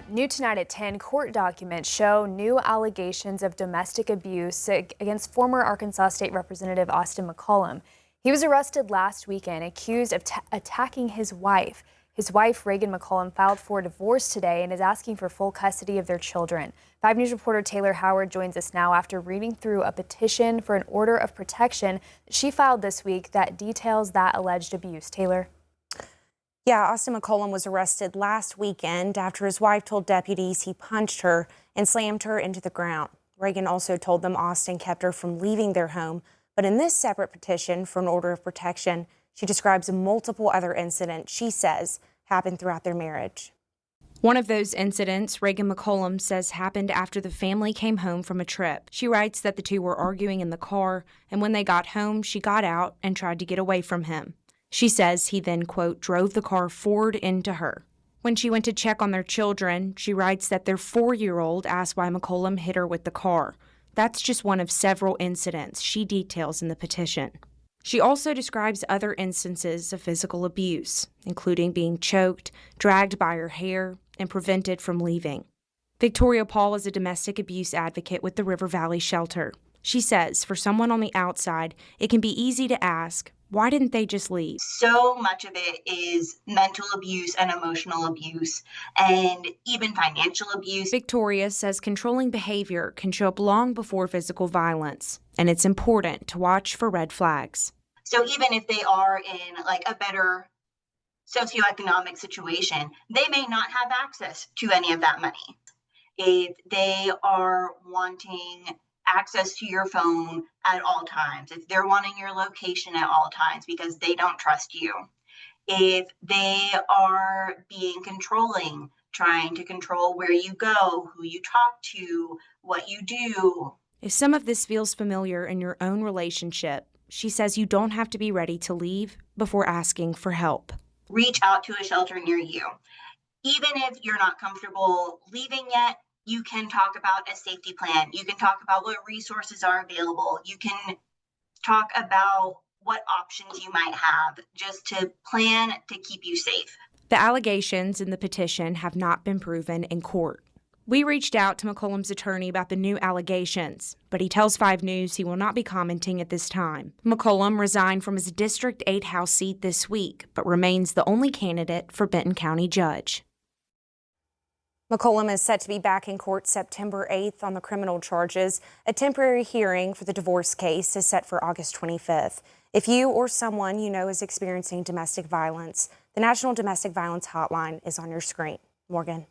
New tonight at 10, court documents show new allegations of domestic abuse against former Arkansas State Representative Austin McCollum. He was arrested last weekend, accused of attacking his wife. His wife, Ragen McCollum, filed for divorce today and is asking for full custody of their children. 5 News reporter Taylor Howard joins us now after reading through a petition for an order of protection that she filed this week that details that alleged abuse. Taylor? Yeah, Austin McCollum was arrested last weekend after his wife told deputies he punched her and slammed her into the ground. Ragen also told them Austin kept her from leaving their home. But in this separate petition for an order of protection, she describes multiple other incidents she says happened throughout their marriage. One of those incidents, Ragen McCollum says, happened after the family came home from a trip. She writes that the two were arguing in the car, and when they got home, she got out and tried to get away from him. She says he then, quote, drove the car forward into her. When she went to check on their children, she writes that their 4-year-old asked why McCollum hit her with the car. That's just one of several incidents she details in the petition. She also describes other instances of physical abuse, including being choked, dragged by her hair, and prevented from leaving. Victoria Paul is a domestic abuse advocate with the River Valley Shelter. She says for someone on the outside, it can be easy to ask, why didn't they just leave? So much of it is mental abuse and emotional abuse and even financial abuse. Victoria says controlling behavior can show up long before physical violence, and it's important to watch for red flags. So even if they are in like a better socioeconomic situation, they may not have access to any of that money. If they are wanting access to your phone at all times, if they're wanting your location at all times because they don't trust you, if they are being controlling, trying to control where you go, who you talk to, what you do. If some of this feels familiar in your own relationship, she says you don't have to be ready to leave before asking for help. Reach out to a shelter near you. Even if you're not comfortable leaving yet, you can talk about a safety plan. You can talk about what resources are available. You can talk about what options you might have just to plan to keep you safe. The allegations in the petition have not been proven in court. We reached out to McCollum's attorney about the new allegations, but he tells 5 News he will not be commenting at this time. McCollum resigned from his District 8 House seat this week, but remains the only candidate for Benton County judge. McCollum is set to be back in court September 8th on the criminal charges. A temporary hearing for the divorce case is set for August 25th. If you or someone you know is experiencing domestic violence, the National Domestic Violence Hotline is on your screen. Morgan.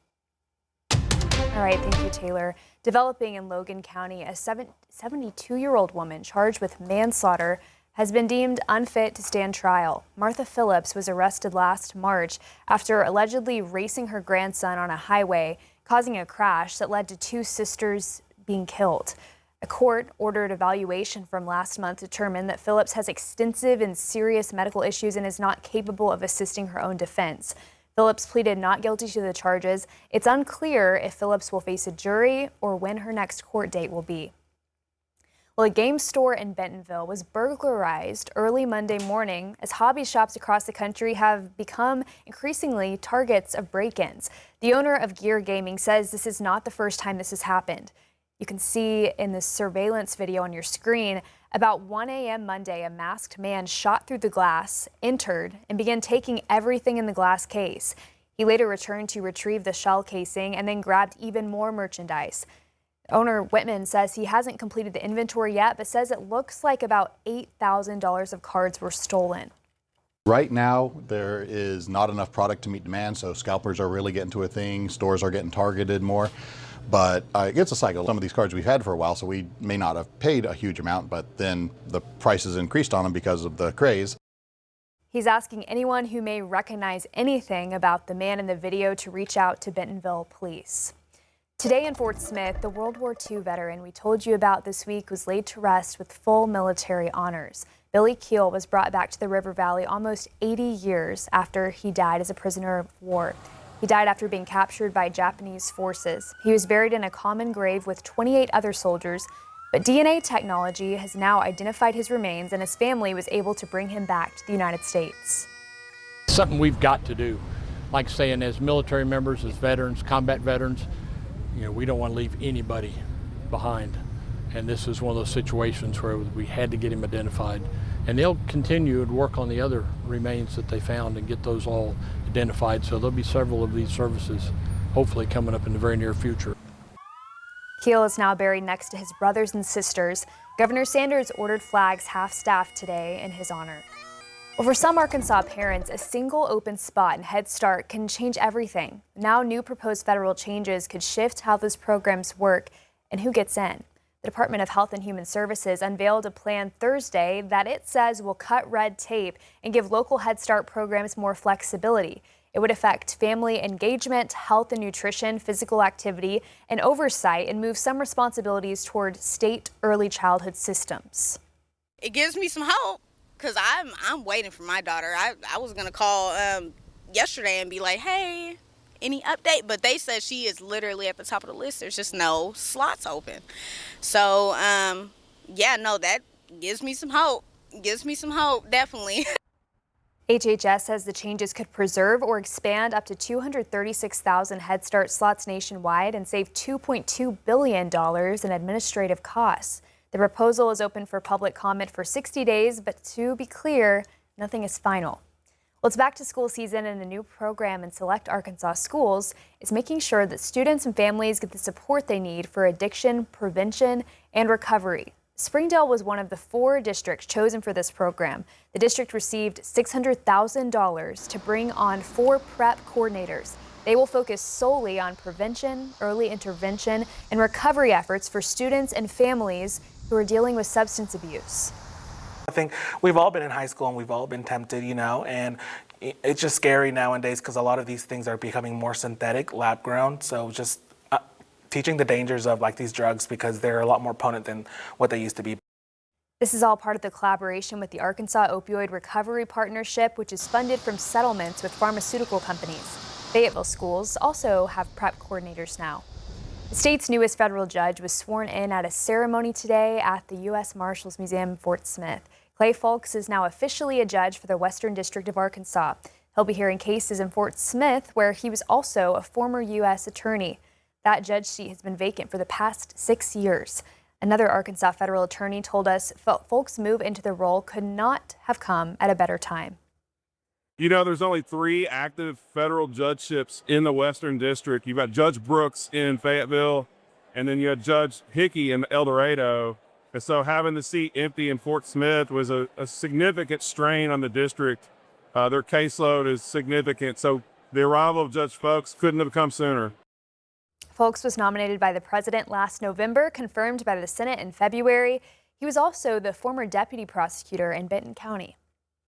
All right, thank you, Taylor. Developing in Logan County, a 72-year-old woman charged with manslaughter has been deemed unfit to stand trial. Martha Phillips was arrested last March after allegedly racing her grandson on a highway, causing a crash that led to 2 sisters being killed. A court-ordered evaluation from last month determined that Phillips has extensive and serious medical issues and is not capable of assisting her own defense. Phillips pleaded not guilty to the charges. It's unclear if Phillips will face a jury or when her next court date will be. Well, a game store in Bentonville was burglarized early Monday morning as hobby shops across the country have become increasingly targets of break-ins. The owner of Gear Gaming says this is not the first time this has happened. You can see in this surveillance video on your screen, about 1 a.m. Monday, a masked man shot through the glass, entered, and began taking everything in the glass case. He later returned to retrieve the shell casing and then grabbed even more merchandise. Owner Whitman says he hasn't completed the inventory yet, but says it looks like about $8,000 of cards were stolen. Right now, there is not enough product to meet demand, so scalpers are really getting to a thing. Stores are getting targeted more. But it's a cycle. Some of these cards we've had for a while, so we may not have paid a huge amount, but then the prices increased on them because of the craze. He's asking anyone who may recognize anything about the man in the video to reach out to Bentonville Police. Today in Fort Smith, the World War II veteran we told you about this week was laid to rest with full military honors. Billy Keel was brought back to the River Valley almost 80 years after he died as a prisoner of war. He died after being captured by Japanese forces. He was buried in a common grave with 28 other soldiers, but DNA technology has now identified his remains and his family was able to bring him back to the United States. Something we've got to do. like saying, as military members, as veterans, combat veterans, we don't want to leave anybody behind. And this is one of those situations where we had to get him identified. And they'll continue to work on the other remains that they found and get those all identified. So there'll be several of these services hopefully coming up in the very near future. Keel is now buried next to his brothers and sisters. Governor Sanders ordered flags half-staffed today in his honor. Well, for some Arkansas parents, a single open spot in Head Start can change everything. Now, new proposed federal changes could shift how those programs work and who gets in. The Department of Health and Human Services unveiled a plan Thursday that it says will cut red tape and give local Head Start programs more flexibility. It would affect family engagement, health and nutrition, physical activity, and oversight, and move some responsibilities toward state early childhood systems. It gives me some hope because I'm waiting for my daughter. I was going to call yesterday and be like, hey, any update? But they said she is literally at the top of the list. There's just no slots open. So, yeah, no, that gives me some hope. Gives me some hope, definitely. HHS says the changes could preserve or expand up to 236,000 Head Start slots nationwide and save $2.2 billion in administrative costs. The proposal is open for public comment for 60 days, but to be clear, nothing is final. Well, it's back to school season, and a new program in select Arkansas schools is making sure that students and families get the support they need for addiction prevention and recovery. Springdale was one of the 4 districts chosen for this program. The district received $600,000 to bring on 4 prep coordinators. They will focus solely on prevention, early intervention, and recovery efforts for students and families who are dealing with substance abuse. I think we've all been in high school and we've all been tempted, and it's just scary nowadays because a lot of these things are becoming more synthetic, lab grown. So just teaching the dangers of these drugs because they're a lot more potent than what they used to be. This is all part of the collaboration with the Arkansas Opioid Recovery Partnership, which is funded from settlements with pharmaceutical companies. Fayetteville schools also have prep coordinators now. The state's newest federal judge was sworn in at a ceremony today at the U.S. Marshals Museum in Fort Smith. Clay Folks is now officially a judge for the Western District of Arkansas. He'll be hearing cases in Fort Smith, where he was also a former U.S. attorney. That judge seat has been vacant for the past 6 years. Another Arkansas federal attorney told us Folks' move into the role could not have come at a better time. There's only 3 active federal judgeships in the Western District. You've got Judge Brooks in Fayetteville, and then you had Judge Hickey in El Dorado. And so having the seat empty in Fort Smith was a significant strain on the district. Their caseload is significant, so the arrival of Judge Folks couldn't have come sooner. Folks was nominated by the president last November, confirmed by the Senate in February. He was also the former deputy prosecutor in Benton County.